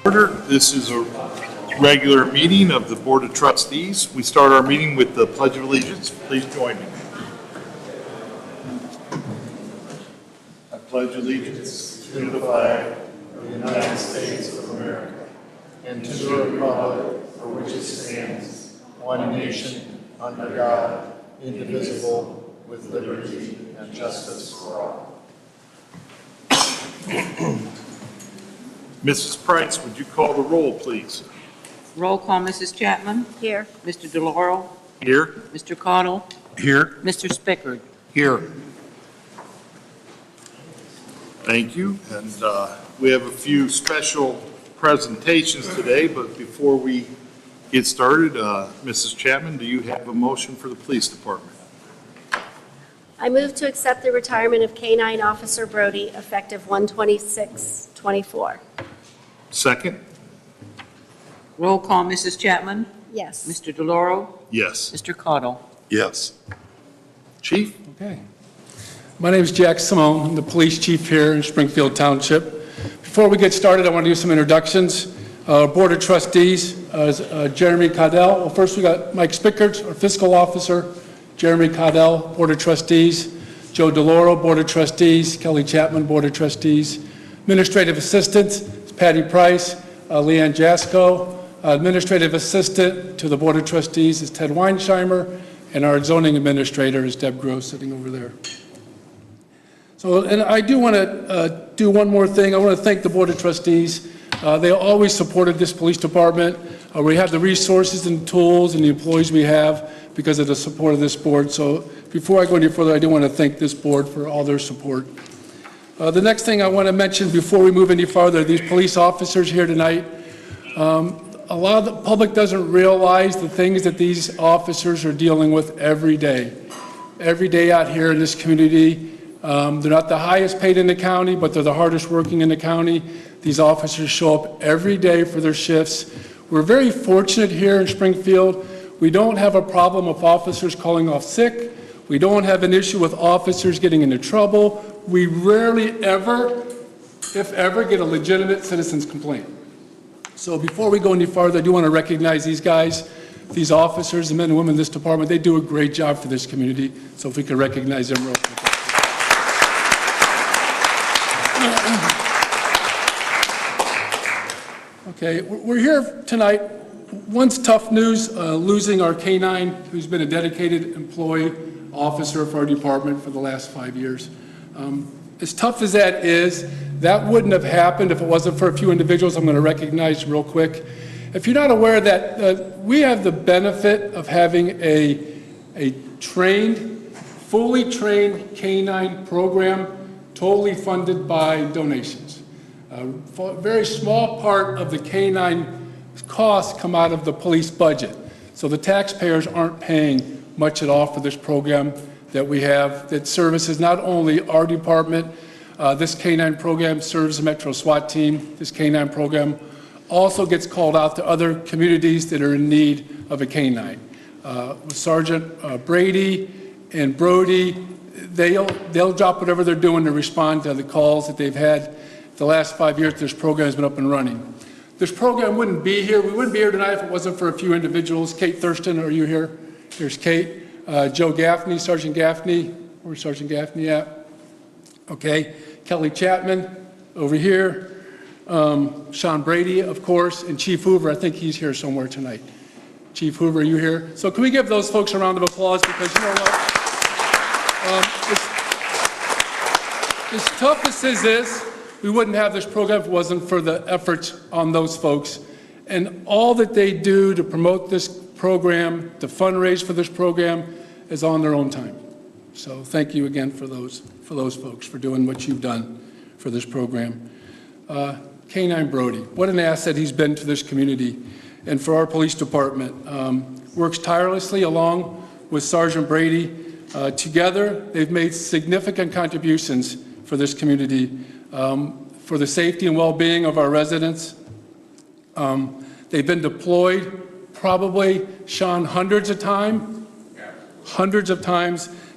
Order. This is a regular meeting of the Board of Trustees. We start our meeting with the Pledge of Allegiance. Please join me. I pledge allegiance to the flag of the United States of America and to the republic for which it stands, one nation, under God, indivisible, with liberty and justice for all. Mrs. Price, would you call the roll, please? Roll call, Mrs. Chapman. Here. Mr. DeLauro. Here. Mr. Cottle. Here. Mr. Spickard. Here. Thank you. And we have a few special presentations today, but before we get started, Mrs. Chapman, do you have a motion for the police department? I move to accept the retirement of K-9 Officer Brody effective 1/26/24. Second? Roll call, Mrs. Chapman. Yes. Mr. DeLauro. Yes. Mr. Cottle. Yes. Chief? Okay. My name is Jack Simone. I'm the police chief here in Springfield Township. Before we get started, I want to do some introductions. Board of Trustees, Jeremy Caudell. Well, first we got Mike Spickard, our fiscal officer. Jeremy Caudell, Board of Trustees. Joe DeLauro, Board of Trustees. Kelly Chapman, Board of Trustees. Administrative Assistant is Patty Price. Leanne Jasko. Administrative Assistant to the Board of Trustees is Ted Weinsheimer. And our zoning administrator is Deb Gross, sitting over there. So, and I do want to do one more thing. I want to thank the Board of Trustees. They always supported this police department. We have the resources and tools and the employees we have because of the support of this board. So before I go any further, I do want to thank this board for all their support. The next thing I want to mention before we move any farther, these police officers here tonight, a lot of the public doesn't realize the things that these officers are dealing with every day out here in this community. They're not the highest paid in the county, but they're the hardest working in the county. These officers show up every day for their shifts. We're very fortunate here in Springfield. We don't have a problem of officers calling off sick. We don't have an issue with officers getting into trouble. We rarely ever, if ever, get a legitimate citizen's complaint. So before we go any farther, I do want to recognize these guys, these officers, the men and women in this department. They do a great job for this community. So if we could recognize them real quick. Okay, we're here tonight. One's tough news, losing our K-9, who's been a dedicated employee officer for our department for the last 5 years. As tough as that is, that wouldn't have happened if it wasn't for a few individuals I'm going to recognize real quick. If you're not aware that we have the benefit of having a trained, fully trained K-9 program, totally funded by donations. A very small part of the K-9 costs come out of the police budget. So the taxpayers aren't paying much at all for this program that we have that services not only our department, this K-9 program serves the Metro SWAT team. This K-9 program also gets called out to other communities that are in need of a K-9. Sergeant Brady and Brody, they'll drop whatever they're doing to respond to the calls that they've had. The last 5 years this program has been up and running. This program wouldn't be here. We wouldn't be here tonight if it wasn't for a few individuals. Kate Thurston, are you here? Here's Kate. Joe Gaffney, Sergeant Gaffney. Where's Sergeant Gaffney at? Okay. Kelly Chapman over here. Sean Brady, of course, and Chief Hoover. I think he's here somewhere tonight. Chief Hoover, are you here? So can we give those folks a round of applause, because you know what? As tough as this is, we wouldn't have this program if it wasn't for the efforts on those folks. And all that they do to promote this program, to fundraise for this program, is on their own time. So thank you again for those folks for doing what you've done for this program. K-9 Brody, what an asset he's been to this community and for our police department. Works tirelessly along with Sergeant Brady. Together, they've made significant contributions for this community, for the safety and well-being of our residents. They've been deployed probably, Sean, hundreds of times.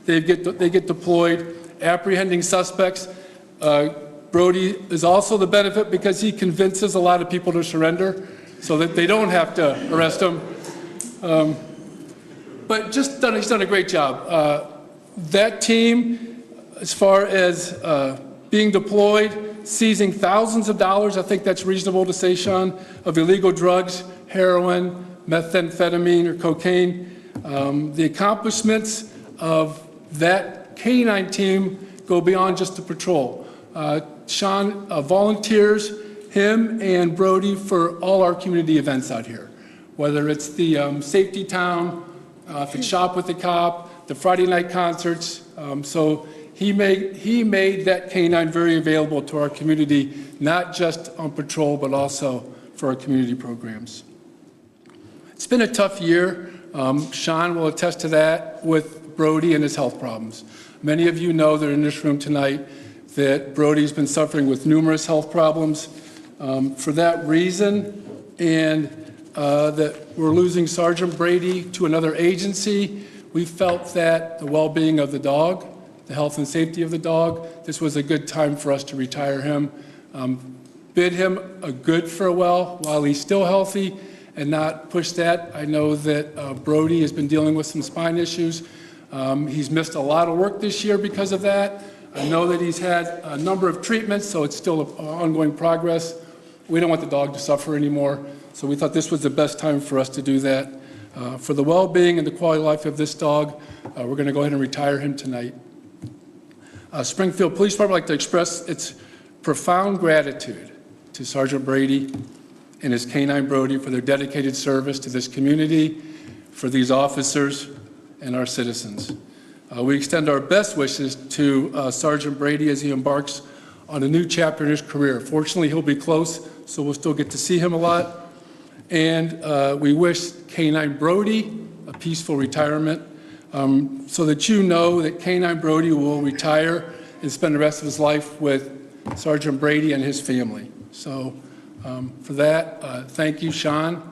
They get deployed, apprehending suspects, Brody is also the benefit because he convinces a lot of people to surrender so that they don't have to arrest him. But he's done a great job. That team, as far as being deployed, seizing thousands of dollars, I think that's reasonable to say, Sean, of illegal drugs, heroin, methamphetamine, or cocaine. The accomplishments of that K-9 team go beyond just the patrol. Sean volunteers, him and Brody, for all our community events out here, whether it's the Safety Town, if it's Shop with the Cop, the Friday night concerts. So he made that K-9 very available to our community, not just on patrol, but also for our community programs. It's been a tough year. Sean will attest to that with Brody and his health problems. Many of you know that are in this room tonight that Brody's been suffering with numerous health problems. For that reason, and that we're losing Sergeant Brady to another agency, we felt that the well-being of the dog, the health and safety of the dog, this was a good time for us to retire him. Bid him a good farewell while he's still healthy and not push that. I know that Brody has been dealing with some spine issues. He's missed a lot of work this year because of that. I know that he's had a number of treatments, so it's still an ongoing progress. We don't want the dog to suffer anymore, so we thought this was the best time for us to do that. For the well-being and the quality of life of this dog, we're going to go ahead and retire him tonight. Springfield Police Department would like to express its profound gratitude to Sergeant Brady and his K-9 Brody for their dedicated service to this community, for these officers, and our citizens. We extend our best wishes to Sergeant Brady as he embarks on a new chapter in his career. Fortunately, he'll be close, so we'll still get to see him a lot. And we wish K-9 Brody a peaceful retirement, so that you know that K-9 Brody will retire and spend the rest of his life with Sergeant Brady and his family. So for that, thank you, Sean.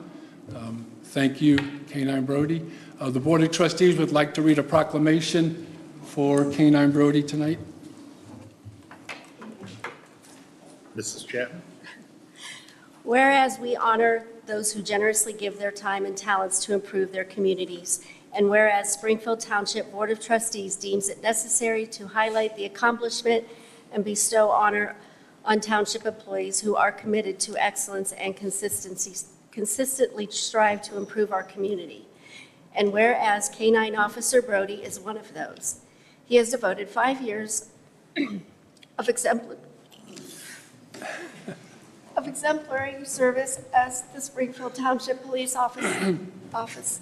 Thank you, K-9 Brody. The Board of Trustees would like to read a proclamation for K-9 Brody tonight. Mrs. Chapman? Whereas we honor those who generously give their time and talents to improve their communities, and whereas Springfield Township Board of Trustees deems it necessary to highlight the accomplishment and bestow honor on township employees who are committed to excellence and consistently strive to improve our community. And whereas K-9 Officer Brody is one of those. He has devoted 5 years of exemplary service as the Springfield Township Police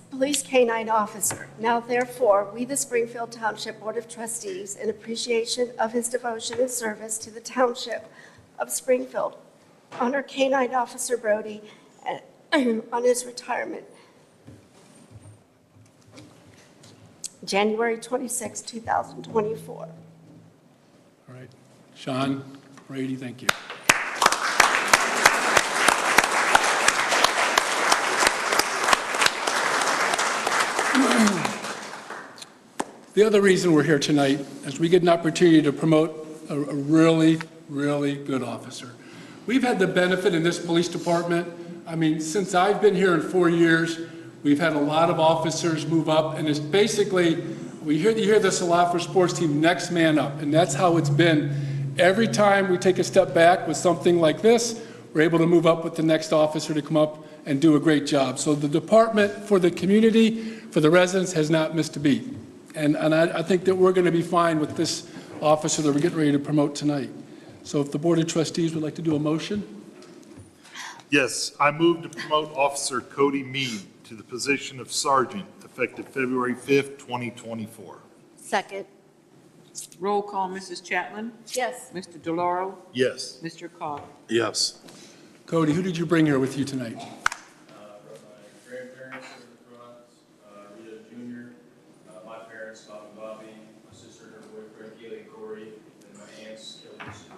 Police K-9 Officer. Now therefore, we the Springfield Township Board of Trustees, in appreciation of his devotion and service to the Township of Springfield, honor K-9 Officer Brody on his retirement, January 26, 2024. All right. Sean Brady, thank you. The other reason we're here tonight is we get an opportunity to promote a really, really good officer. We've had the benefit in this police department, I mean, since I've been here in 4 years, we've had a lot of officers move up, and it's basically, you hear this a lot for sports team, next man up, and that's how it's been. Every time we take a step back with something like this, we're able to move up with the next officer to come up and do a great job. So the department, for the community, for the residents, has not missed a beat. And I think that we're going to be fine with this officer that we're getting ready to promote tonight. So if the Board of Trustees would like to do a motion. Yes, I move to promote Officer Cody Mead to the position of Sergeant effective February 5th, 2024. Second. Roll call, Mrs. Chapman? Yes. Mr. DeLauro? Yes. Mr. Carter? Yes. Cody, who did you bring here with you tonight? Brought my grandparents to the front, Rita Jr., my parents, Bob and Bobby, my sister, her boyfriend, Keely and Corey, and my aunts, Kelly and Sue.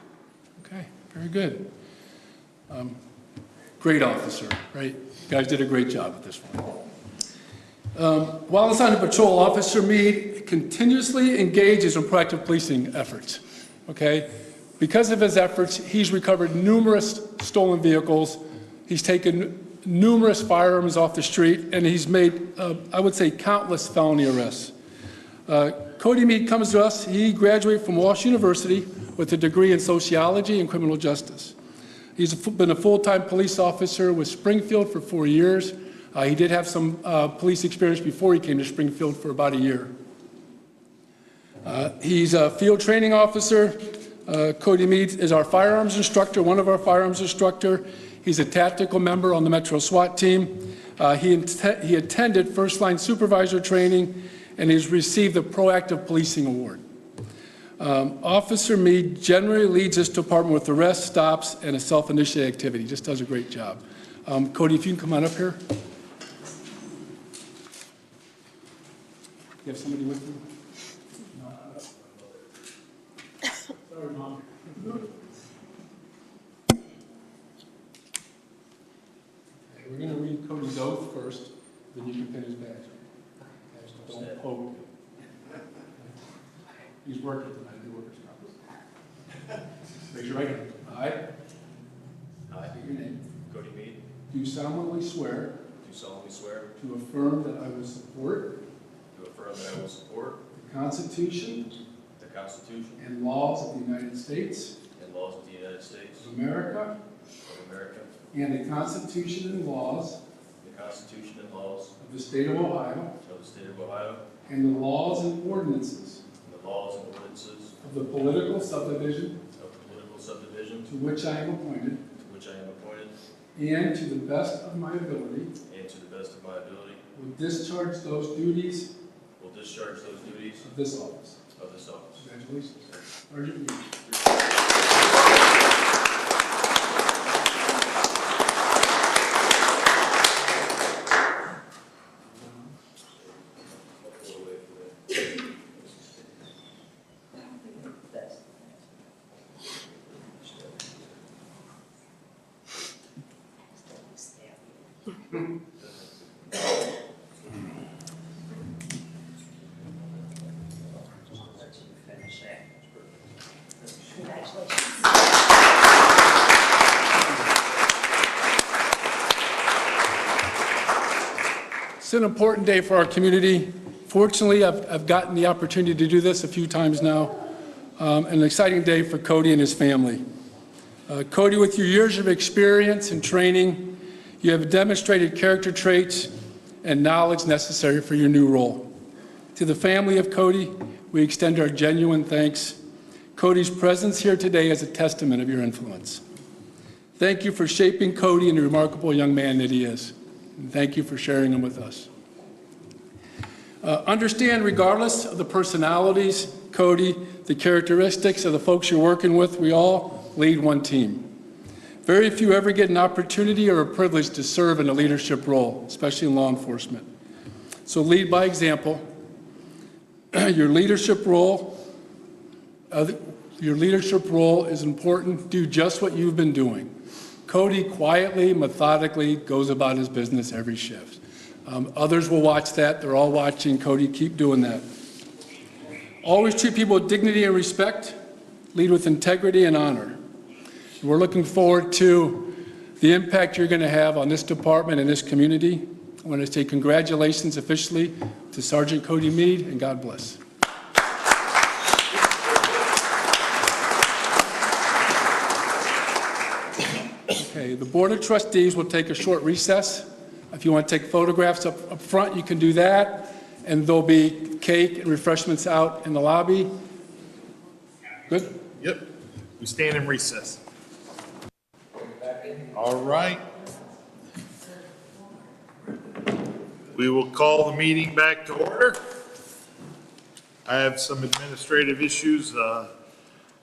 Okay, very good. Great officer, right? You guys did a great job at this one. While assigned to patrol, Officer Mead continuously engages in proactive policing efforts, okay? Because of his efforts, he's recovered numerous stolen vehicles, he's taken numerous firearms off the street, and he's made, I would say, countless felony arrests. Cody Mead comes to us. He graduated from Walsh University with a degree in sociology and criminal justice. He's been a full-time police officer with Springfield for 4 years. He did have some police experience before he came to Springfield for about a year. He's a field training officer. Cody Mead is our firearms instructor, one of our firearms instructor. He's a tactical member on the Metro SWAT team. He attended first-line supervisor training, and he's received the Proactive Policing Award. Officer Mead generally leads this department with arrests, stops, and a self-initiated activity. He just does a great job. Cody, if you can come on up here. You have somebody with you? Sorry, Mom. Okay, we're going to read Cody's oath first, then you can pin his badge. Don't poke. He's working tonight, the workers' comp. Raise your right hand. I state your name. Cody Mead, Do solemnly swear do solemnly swear to affirm that I will support to affirm that I will support the Constitution the Constitution and laws of the United States and laws of the United States of America of America, and the Constitution and laws the Constitution and laws of the State of Ohio of the State of Ohio, and the laws and ordinances and the laws and ordinances of the political subdivision of the political subdivision to which I am appointed, to which I am appointed, and to the best of my ability and to the best of my ability will discharge those duties will discharge those duties of this office. of this office. Congratulations. Sergeant Mead. It's an important day for our community. Fortunately, I've gotten the opportunity to do this a few times now. An exciting day for Cody and his family. Cody, with your years of experience and training, you have demonstrated character traits and knowledge necessary for your new role. To the family of Cody, we extend our genuine thanks. Cody's presence here today is a testament of your influence. Thank you for shaping Cody into the remarkable young man that he is. And thank you for sharing him with us. Understand, regardless of the personalities, Cody, the characteristics of the folks you're working with, we all lead one team. Very few ever get an opportunity or a privilege to serve in a leadership role, especially in law enforcement. So lead by example. Your leadership role is important. Do just what you've been doing. Cody quietly, methodically goes about his business every shift. Others will watch that. They're all watching. Cody, keep doing that. Always treat people with dignity and respect. Lead with integrity and honor. We're looking forward to the impact you're going to have on this department and this community. I want to say congratulations officially to Sergeant Cody Mead, and God bless. Okay, the Board of Trustees will take a short recess. If you want to take photographs up front, you can do that. And there'll be cake and refreshments out in the lobby. Good? Yep. We stand in recess. All right. We will call the meeting back to order. I have some administrative issues.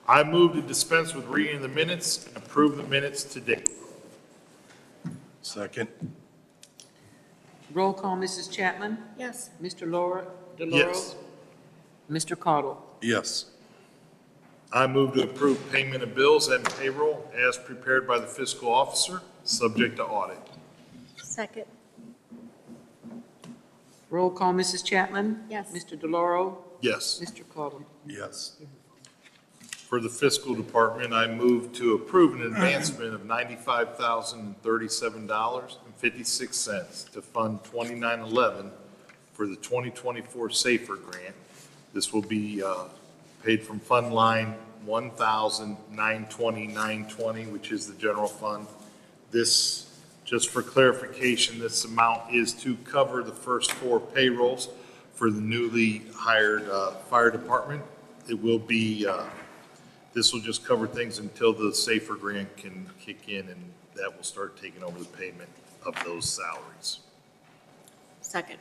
I move to dispense with reading the minutes and approve the minutes today. Second. Roll call, Mrs. Chapman? Yes. Mr. DeLauro? Yes. Mr. Caudle? Yes. I move to approve payment of bills and payroll as prepared by the fiscal officer, subject to audit. Second. Roll call, Mrs. Chapman? Yes. Mr. DeLauro? Yes. Mr. Caudle? Yes. For the fiscal department, I move to approve an advancement of $95,037.56 to Fund 2911 for the 2024 SAFER grant. This will be paid from Fund Line 1,920,920, which is the general fund. This, just for clarification, this amount is to cover the first 4 payrolls for the newly hired fire department. It will be, this will just cover things until the SAFER grant can kick in, and that will start taking over the payment of those salaries. Second.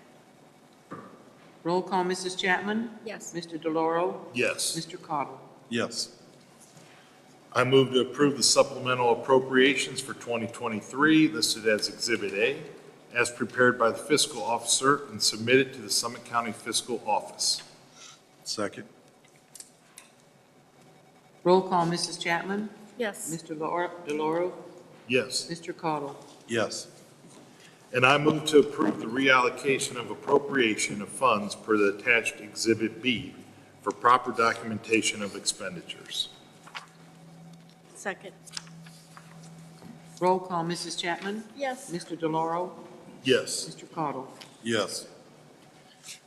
Roll call, Mrs. Chapman? Yes. Mr. DeLauro? Yes. Mr. Cottle? Yes. I move to approve the supplemental appropriations for 2023 listed as Exhibit A, as prepared by the fiscal officer and submitted to the Summit County Fiscal Office. Second. Roll call, Mrs. Chapman? Yes. Mr. DeLauro? Yes. Mr. Cottle? Yes. And I move to approve the reallocation of appropriation of funds per the attached Exhibit B for proper documentation of expenditures. Second. Roll call, Mrs. Chapman? Yes. Mr. DeLauro? Yes. Mr. Cottle? Yes.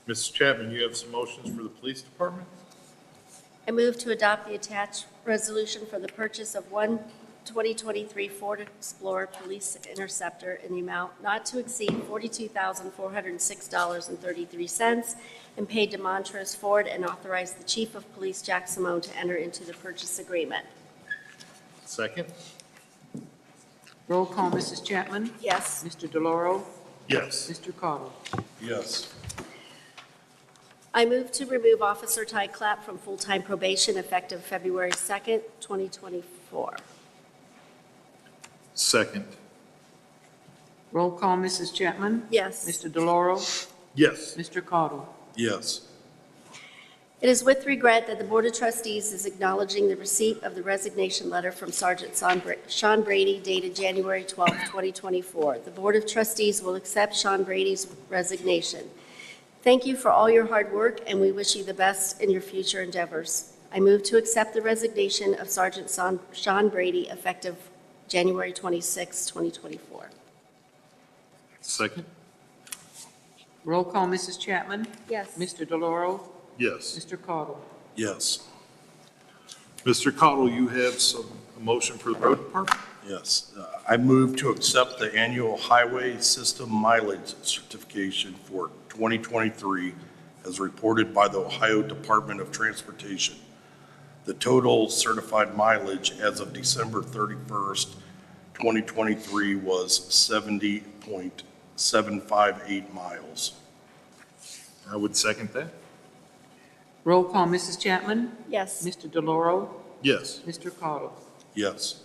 Mrs. Chapman, you have some motions for the police department? I move to adopt the attached resolution for the purchase of one 2023 Ford Explorer Police Interceptor in the amount not to exceed $42,406.33 and paid to Montrose Ford, and authorize the Chief of Police, Jack Simone, to enter into the purchase agreement. Second? Roll call, Mrs. Chapman? Yes. Mr. DeLauro? Yes. Mr. Cottle? Yes. I move to remove Officer Ty Clapp from full-time probation effective February 2nd, 2024. Second? Roll call, Mrs. Chapman? Yes. Mr. DeLauro? Yes. Mr. Cottle? Yes. It is with regret that the Board of Trustees is acknowledging the receipt of the resignation letter from Sergeant Sean Brady dated January 12, 2024. The Board of Trustees will accept Sean Brady's resignation. Thank you for all your hard work, and we wish you the best in your future endeavors. I move to accept the resignation of Sergeant Sean Brady effective January 26, 2024. Second? Roll call, Mrs. Chapman? Yes. Mr. DeLauro? Yes. Mr. Cottle? Yes. Mr. Cottle, you have a motion for the road department? Yes. I move to accept the annual highway system mileage certification for 2023 as reported by the Ohio Department of Transportation. The total certified mileage as of December 31st, 2023 was 70.758 miles. I would second that. Roll call, Mrs. Chapman? Yes. Mr. DeLauro? Yes. Mr. Cottle? Yes.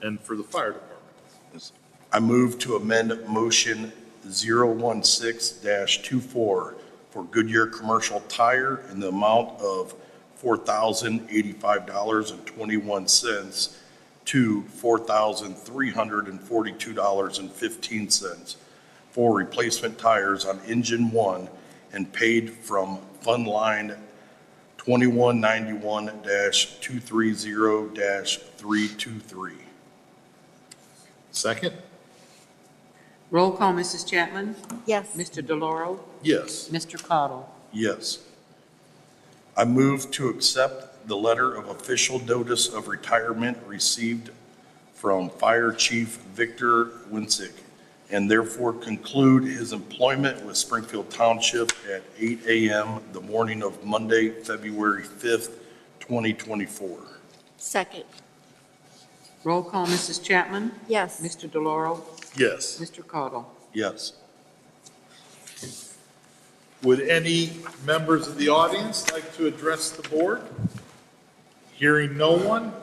And for the fire department? I move to amend motion 016-24 for Goodyear Commercial Tire in the amount of $4,085.21 to $4,342.15 for replacement tires on engine 1 and paid from Fund Line 2191-230-323. Second? Roll call, Mrs. Chapman? Yes. Mr. DeLauro? Yes. Mr. Cottle? Yes. I move to accept the letter of official notice of retirement received from Fire Chief Victor Winsick, and therefore conclude his employment with Springfield Township at 8 a.m. the morning of Monday, February 5th, 2024. Second. Roll call, Mrs. Chapman? Yes. Mr. DeLauro? Yes. Mr. Cottle? Yes. Would any members of the audience like to address the board? Hearing no one?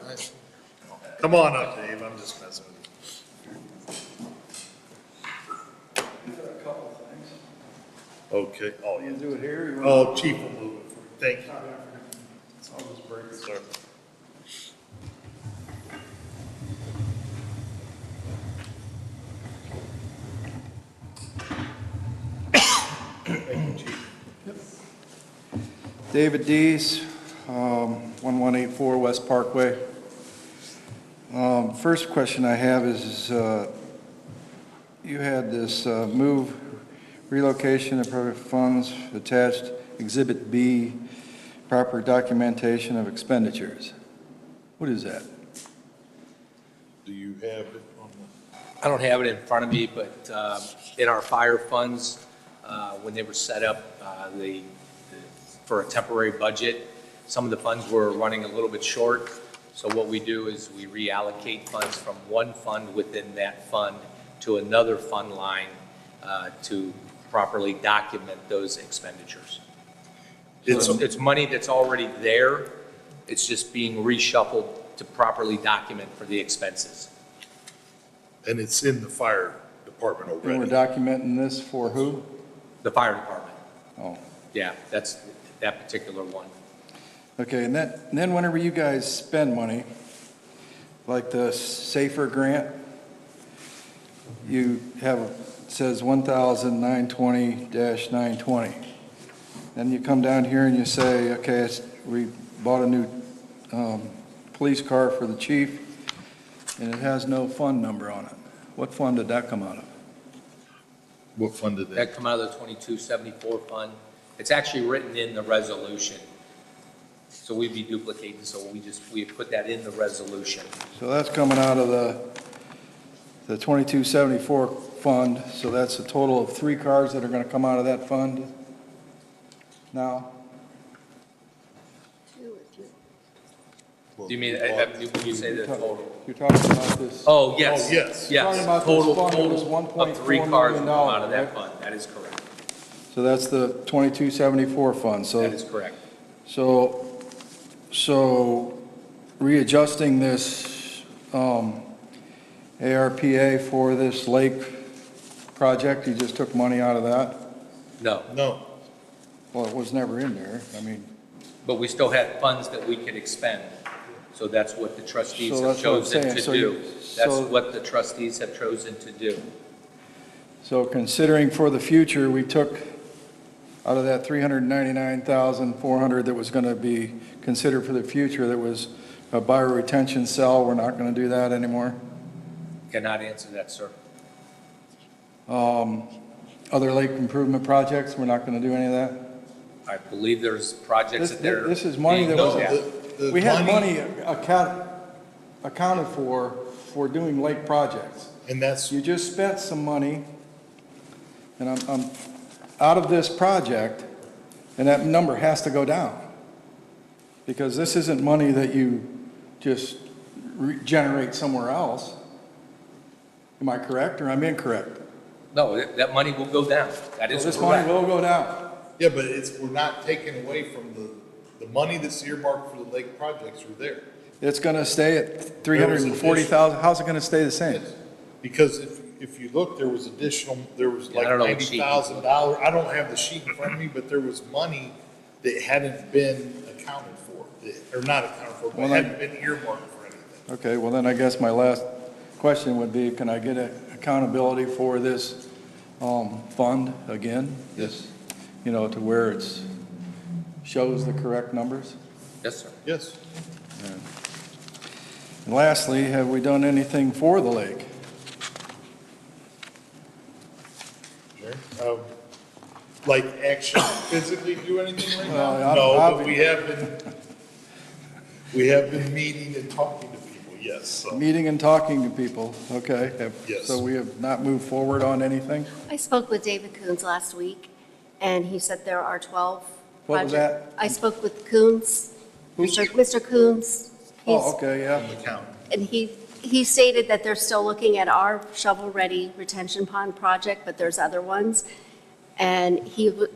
Come on up, Dave, I'm just messing with you. Okay, oh, yeah. Do it here? Oh, Chief will move it for you, thank you. Sir. Thank you, Chief. David Dees, 1184 West Parkway. First question I have is, you had this move relocation of appropriate funds attached, Exhibit B, proper documentation of expenditures. What is that? Do you have it on I don't have it in front of me, but in our fire funds, when they were set up for a temporary budget, some of the funds were running a little bit short. So what we do is we reallocate funds from one fund within that fund to another fund line to properly document those expenditures. It's money that's already there. It's just being reshuffled to properly document for the expenses. And it's in the fire department And we're already? documenting this for who? The fire department. Oh, Yeah, that's that particular one. okay, and then whenever you guys spend money, like the SAFER grant, you have, it says 1,920-920. Then you come down here and you say, okay, we bought a new police car for the chief, and it has no fund number on it. What fund did that come out of? What fund did That come out of the 2274 fund. It's actually written in the resolution. So we'd be duplicating, so we put that in the resolution. So that's coming out of the 2274 fund, so that's a total of 3 cars that are going to come out of that fund now? Do you mean, when you say the total? You're talking about this? Oh, yes. Oh, yes. You're talking about this Total fund that was of 3 $1.4 cars will million, come out of that right? fund. That is correct. So that's the 2274 fund, That so, is correct. so readjusting this ARPA for this lake project, you just took money out of that? No, No. Well, it was never in there, I mean. but we still had funds that we could expend. So that's what the trustees So have that's what I'm chosen saying. to So do. you- That's so- what the trustees have chosen to do. So considering for the future, we took out of that 399,400 that was going to be considered for the future, that was a bioretention cell, we're not going to do that anymore. Cannot answer that, sir. Other lake improvement projects, we're not going to do any of that? I believe there's projects that they're. This is money that being was, looked at. we had money accounted for doing lake projects. And that's, You just spent some money, and I'm out of this project, and that number has to go down. Because this isn't money that you just generate somewhere else. Am I correct, or I'm incorrect? No, that money will go down. That So is this money correct. will go down. yeah, but we're not taking away from the money that's earmarked for the lake projects are there. It's going to stay at 340,000, how's it going to stay the same? Yes. Because if you look, there was Yeah, I like don't know what sheet. $90,000. I don't have the sheet in front of me, but there was money that hadn't been accounted for, or not accounted for, but Well, hadn't been earmarked for anything. Okay, well then I guess my last question would be, can I get accountability for this fund again? This, to where it's shows the correct numbers? Yes, sir. Yes. And lastly, have we done anything for the lake? Sure. Like actually physically do anything right Well, now? I- No, I- but we have been meeting and talking to people, yes. So. Meeting and talking to people, okay. Yes. So we have not moved forward on anything? I spoke with David Coons last week, and he said there are 12 What was projects. that? I spoke with Coons, Mr. Coons. Oh, He's- okay, yeah. The county. And he stated that they're still looking at our shovel-ready retention pond project, but there's other ones. And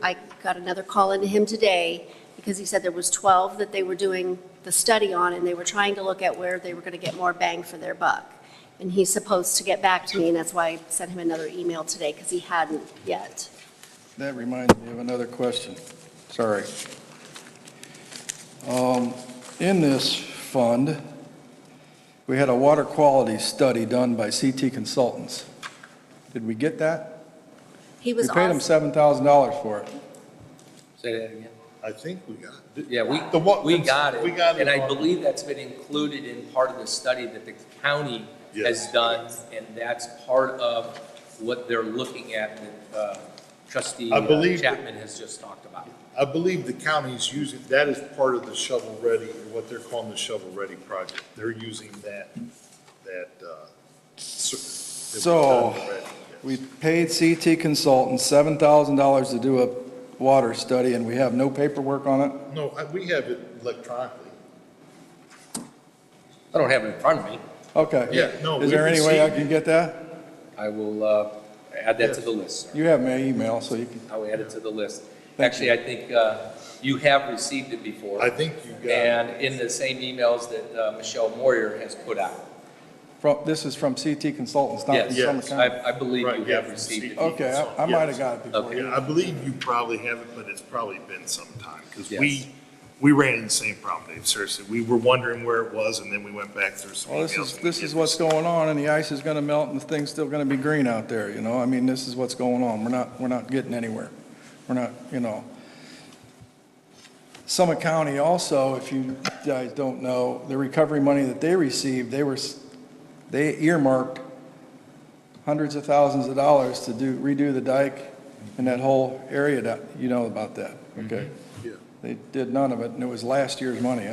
I got another call into him today, because he said there was 12 that they were doing the study on, and they were trying to look at where they were going to get more bang for their buck. And he's supposed to get back to me, and that's why I sent him another email today, because he hadn't yet. That reminds me of another question. Sorry. In this fund, we had a water quality study done by CT Consultants. Did we get that? He We was paid them also, $7,000 for it. Say that again. I think we got it. Yeah, The what- we got it. we got it And I on- believe that's been included in part of the study that the county has Yes. done, and that's part of what they're looking at that Trustee I believe that- Chapman has just talked about. I believe the county's using, that is part of the shovel-ready, or what they're calling the shovel-ready project. They're using that, that we've So, done already, yes. we paid CT Consultants $7,000 to do a water study, and we have no paperwork on it? No, we have it electronically. I don't have it in front of me. Okay. Yeah, no, Is there we any way I received- can get that? I will add that to the list, sir. You have my email, so you can, I will add it to the list. Thank Actually, I think you have received it before. I think you got it. And in the same emails that Michelle Moyer has put out. this is from CT Consultants, not the Yes, Summit County? I believe Right, you yeah, have from received it. CT. Okay, I might have got it before. Okay. Yeah, I believe you probably have it, but it's probably been some time, because Yes. we ran into the same problem, Dave, seriously. We were wondering where it was, and then we went back through some Well, emails. this is what's going on, and the ice is gonna melt, and the thing's still gonna be green out there, you know? I mean, this is what's going on. We're not getting anywhere. We're not, you know. Summit County also, if you guys don't know, the recovery money that they received, they earmarked hundreds of thousands of dollars to redo the dike and that whole area that, you know about that, okay? Yeah. They did none of it, and it was last year's money.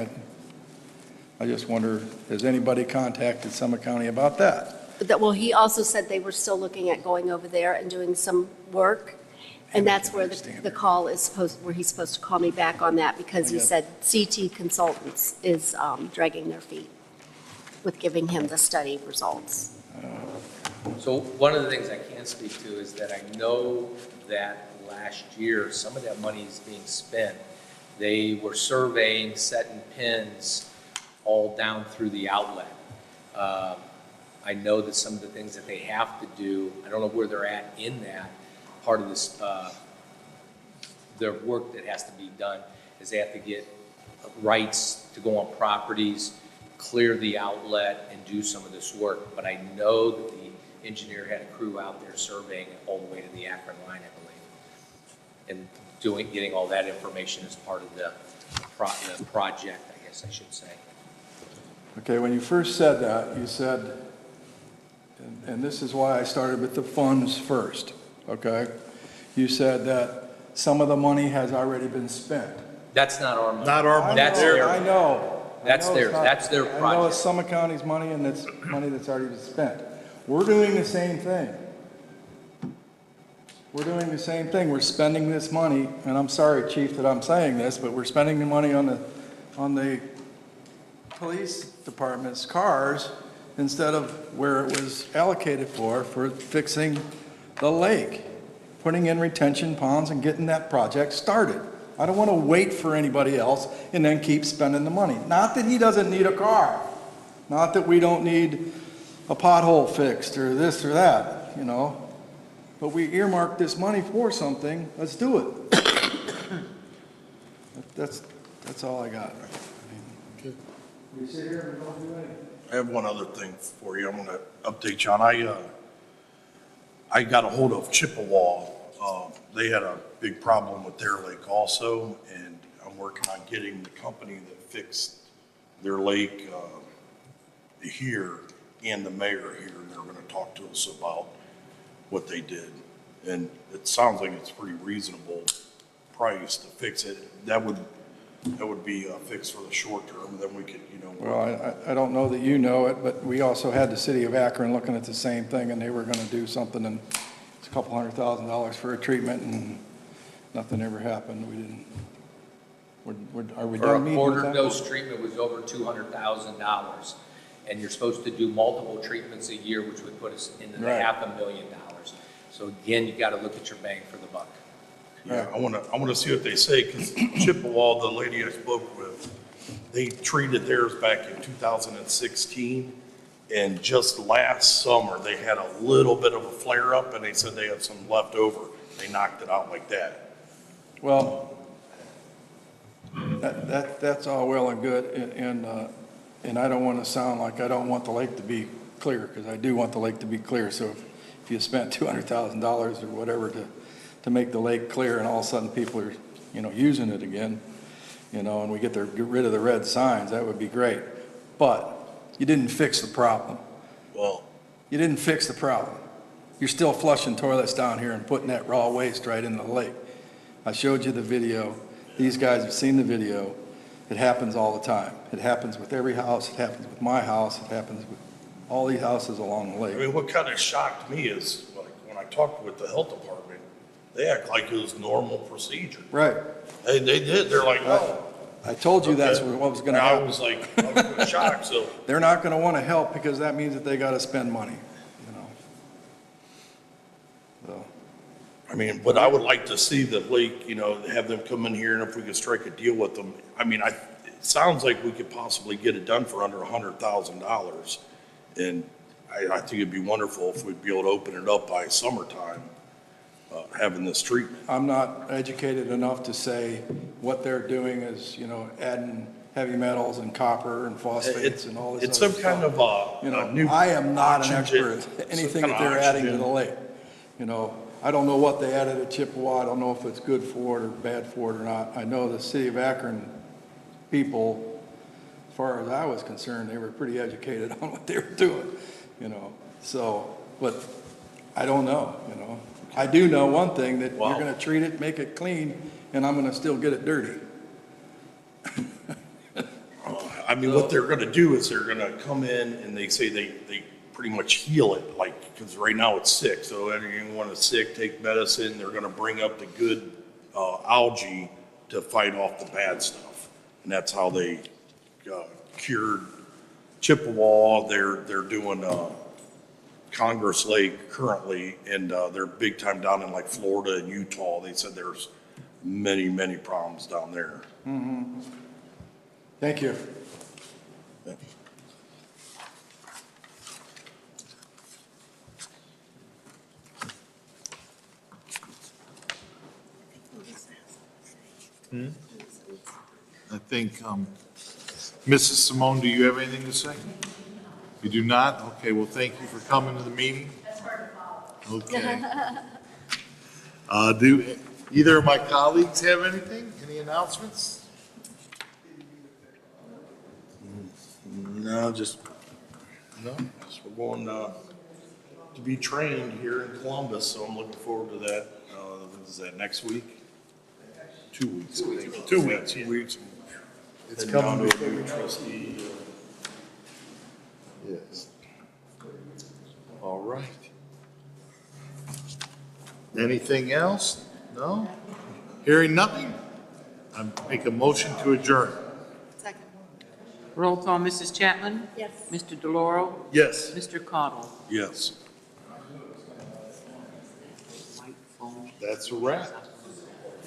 I just wonder, has anybody contacted Summit County about that? But that, well, he also said they were still looking at going over there and doing some work. And that's where the call is where he's supposed to call me back on that, because he said CT Consultants is dragging their feet with giving him the study results. So one of the things I can speak to is that I know that last year, some of that money is being spent. They were surveying, setting pins all down through the outlet. I know that some of the things that they have to do, I don't know where they're at in that. Part of this, their work that has to be done is they have to get rights to go on properties, clear the outlet, and do some of this work. But I know that the engineer had a crew out there surveying it all the way to the Akron line, I believe. And getting all that information as part of the project, I guess I should say. Okay, when you first said that, you said, and this is why I started with the funds first, okay? You said that some of the money has already been spent. That's not our money. Not our money. That's Theirs. their- I know. That's I know it's theirs. not- That's their I know project. it's Summit County's money, and it's money that's already been spent. We're doing the same thing. We're doing the same thing. We're spending this money, and I'm sorry, Chief, that I'm saying this, but we're spending the money on the police department's cars instead of where it was allocated for fixing the lake, putting in retention ponds and getting that project started. I don't want to wait for anybody else and then keep spending the money. Not that he doesn't need a car, not that we don't need a pothole fixed or this or that, you know, but we earmarked this money for something, let's do it. That's all I got. Okay. We sit here and don't do anything. I have one other thing for you. I'm going to update you on. I got a hold of Chippewa. They had a big problem with their lake also, and I'm working on getting the company that fixed their lake here and the mayor here, and they're going to talk to us about what they did. And it sounds like it's a pretty reasonable price to fix it. That would be a fix for the short term, and then we could, you know. Well, I don't know that you know it, but we also had the city of Akron looking at the same thing, and they were gonna do something, and it's a couple $100,000 for a treatment, and nothing ever happened. We didn't, are we For done a meeting quarter with that? dose treatment was over $200,000, and you're supposed to do multiple treatments a year, which would put us into the Right. $500,000. So again, you gotta look at your bang for the buck. Yeah, I wanna see what they say, because Chippewa, the lady I spoke with, they treated theirs back in 2016, and just last summer, they had a little bit of a flare-up, and they said they had some left over. They knocked it out like that. Well, that's all well and good, and I don't want to sound like I don't want the lake to be clear, because I do want the lake to be clear. So if you spent $200,000 or whatever to make the lake clear, and all of a sudden people are using it again, and we get rid of the red signs, that would be great. But you didn't fix the problem. Well, You didn't fix the problem. You're still flushing toilets down here and putting that raw waste right into the lake. I showed you the video. These guys have seen the video. It happens all the time. It happens with every house. It happens with my house. It happens with all these houses along the I lake. mean, what kind of shocked me is, like, when I talked with the health department, they act like it was normal procedure. Right. They did, they're like, oh. I told you that's okay. what was gonna I happen. was like, I was shocked, so. They're not gonna wanna help because that means that they gotta spend money, So, I mean, but I would like to see the lake, have them come in here, and if we could strike a deal with them. I mean, it sounds like we could possibly get it done for under $100,000. And I think it'd be wonderful if we'd be able to open it up by summertime, having this treatment. I'm not educated enough to say what they're doing is, adding heavy metals and copper and phosphates and all this It's other some kind stuff. of a new. I am not an oxygen- expert at anything some that kind of they're adding to oxygen. the lake. I don't know what they added at Chippewa. I don't know if it's good for it or bad for it or not. I know the city of Akron people, as far as I was concerned, they were pretty educated on what they were doing, So, but I don't know, I do know one thing, that Wow. you're gonna treat it, make it clean, and I'm gonna still get it dirty. I mean, what they're gonna do is they're gonna come in and they say they pretty much heal it, like, because right now it's sick. So anyone that's sick, take medicine. They're gonna bring up the good algae to fight off the bad stuff. And that's how they cured Chippewa. They're doing Congress Lake currently, and they're big time down in like Florida and Utah. They said there's many, many problems down there. Thank you. I think, Mrs. Simone, do you have anything to say? You do not? Okay, well, thank you for coming to the meeting. Okay. Do either of my colleagues have anything? Any announcements? No, just we're going to be trained here in Columbus, so I'm looking forward to that. Is that next week? 2 weeks. 2 weeks. 2 weeks. It's Heading down coming to a before new you know it. trustee. Yes. All right. Anything else? No? Hearing nothing? I make a motion to adjourn. Second. Roll call, Mrs. Chapman? Yes. Mr. DeLauro? Yes. Mr. Cottle? Yes. White phone. That's a wrap.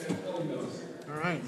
All right.